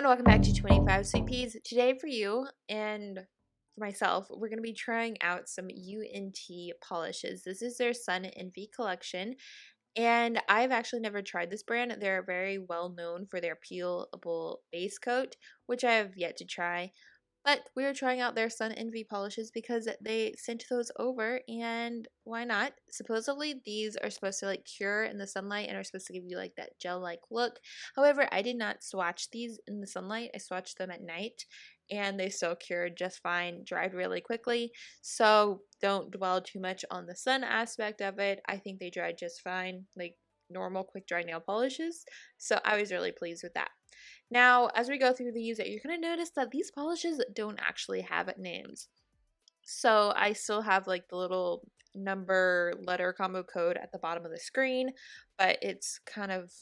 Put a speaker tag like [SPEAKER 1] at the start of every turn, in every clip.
[SPEAKER 1] welcome back to 25 Sweet Peas. Today for you and for myself, we're going to be trying out some UNT polishes. This is their Sun Envy collection, and I've actually never tried this brand. They're very well known for their peelable base coat, which I have yet to try. But we are trying out their Sun Envy polishes because they sent those over, and why not? Supposedly these are supposed to like cure in the sunlight and are supposed to give you like that gel-like look. However, I did not swatch these in the sunlight. I swatched them at night and they still cured just fine, dried really quickly. So don't dwell too much on the sun aspect of it. I think they dried just fine, like normal quick dry nail polishes. So I was really pleased with that. Now, as we go through these, you're going to notice that these polishes don't actually have names. So I still have like the little number letter combo code at the bottom of the screen, but it's kind of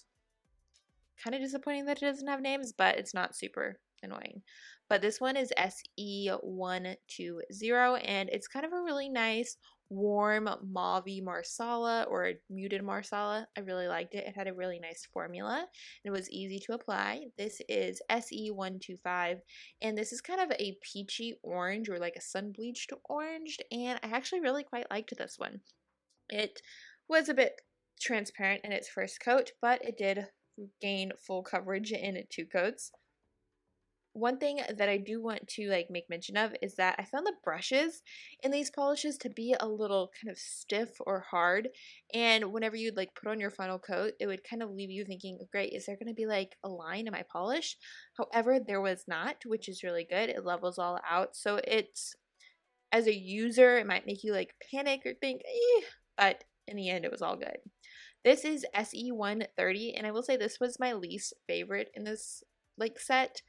[SPEAKER 1] disappointing that it doesn't have names, but it's not super annoying. But this one is SE120, and it's kind of a really nice warm mauve marsala or muted marsala. I really liked it. It had a really nice formula and it was easy to apply. This is SE125, and this is kind of a peachy orange or like a sun bleached orange, and I actually really quite liked this one. It was a bit transparent in its first coat, but it did gain full coverage in 2 coats. One thing that I do want to like make mention of is that I found the brushes in these polishes to be a little kind of stiff or hard, and whenever you'd like put on your final coat, it would kind of leave you thinking, great, is there going to be like a line in my polish? However, there was not, which is really good. It levels all out, so it's, as a user, it might make you like panic or think, but in the end, it was all good. This is SE130, and I will say this was my least favorite in this like set.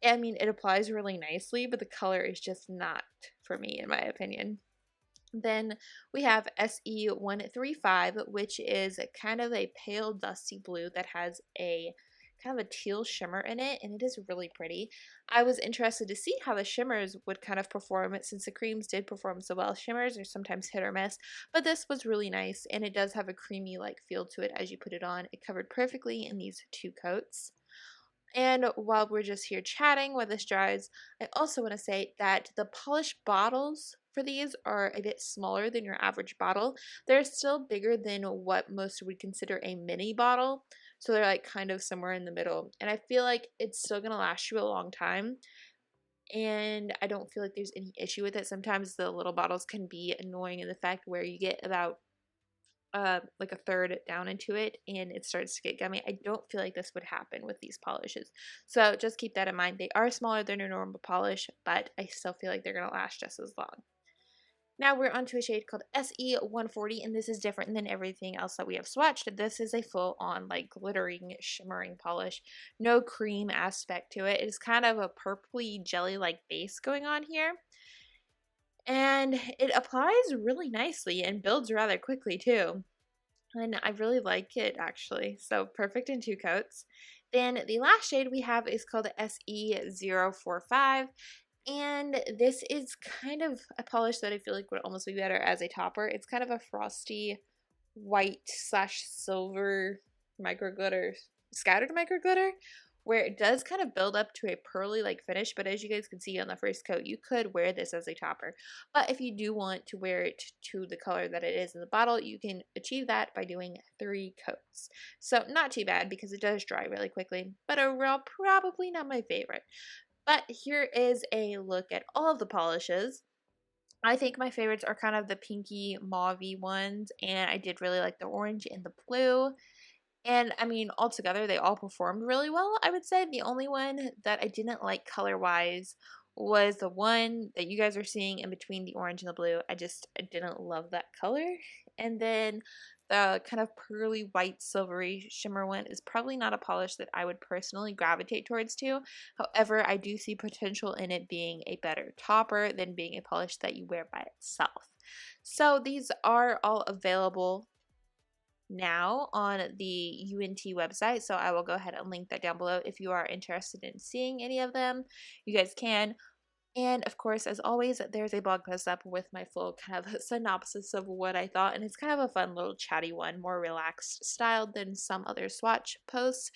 [SPEAKER 1] I mean, it applies really nicely, but the color is just not for me, in my opinion. Then we have SE135, which is kind of a pale dusty blue that has a kind of a teal shimmer in it, and it is really pretty. I was interested to see how the shimmers would kind of perform since the creams did perform so well. Shimmers are sometimes hit or miss, but this was really nice, and it does have a creamy like feel to it as you put it on. It covered perfectly in these 2 coats. And while we're just here chatting while this dries, I also want to say that the polish bottles for these are a bit smaller than your average bottle. They're still bigger than what most would consider a mini bottle. So they're like kind of somewhere in the middle. And I feel like it's still going to last you a long time. And I don't feel like there's any issue with it. Sometimes the little bottles can be annoying in the fact where you get about like a third down into it and it starts to get gummy. I don't feel like this would happen with these polishes. So just keep that in mind. They are smaller than a normal polish, but I still feel like they're going to last just as long. Now we're onto a shade called SE140, and this is different than everything else that we have swatched. This is a full-on like glittering, shimmering polish. No cream aspect to it. It is kind of a purpley jelly-like base going on here. And it applies really nicely and builds rather quickly too. And I really like it actually. So perfect in 2 coats. Then the last shade we have is called SE045. And this is kind of a polish that I feel like would almost be better as a topper. It's kind of a frosty white / silver micro glitter, scattered micro glitter, where it does kind of build up to a pearly like finish, but as you guys can see on the first coat, you could wear this as a topper. But if you do want to wear it to the color that it is in the bottle, you can achieve that by doing 3 coats. So not too bad because it does dry really quickly, but overall probably not my favorite. But here is a look at all of the polishes. I think my favorites are kind of the pinky mauve ones, and I did really like the orange and the blue. And I mean, altogether, they all performed really well. I would say the only one that I didn't like color-wise was the one that you guys are seeing in between the orange and the blue. I didn't love that color. And then the kind of pearly white silvery shimmer one is probably not a polish that I would personally gravitate towards too. However, I do see potential in it being a better topper than being a polish that you wear by itself. So these are all available now on the UNT website, so I will go ahead and link that down below if you are interested in seeing any of them. You guys can. And of course, as always, there's a blog post up with my full kind of synopsis of what I thought, and it's kind of a fun little chatty one, more relaxed styled than some other swatch posts,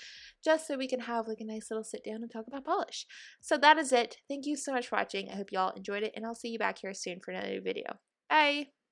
[SPEAKER 1] just so we can have like a nice little sit down and talk about polish. So that is it. Thank you so much for watching. I hope you all enjoyed it, and I'll see you back here soon for another video. Bye!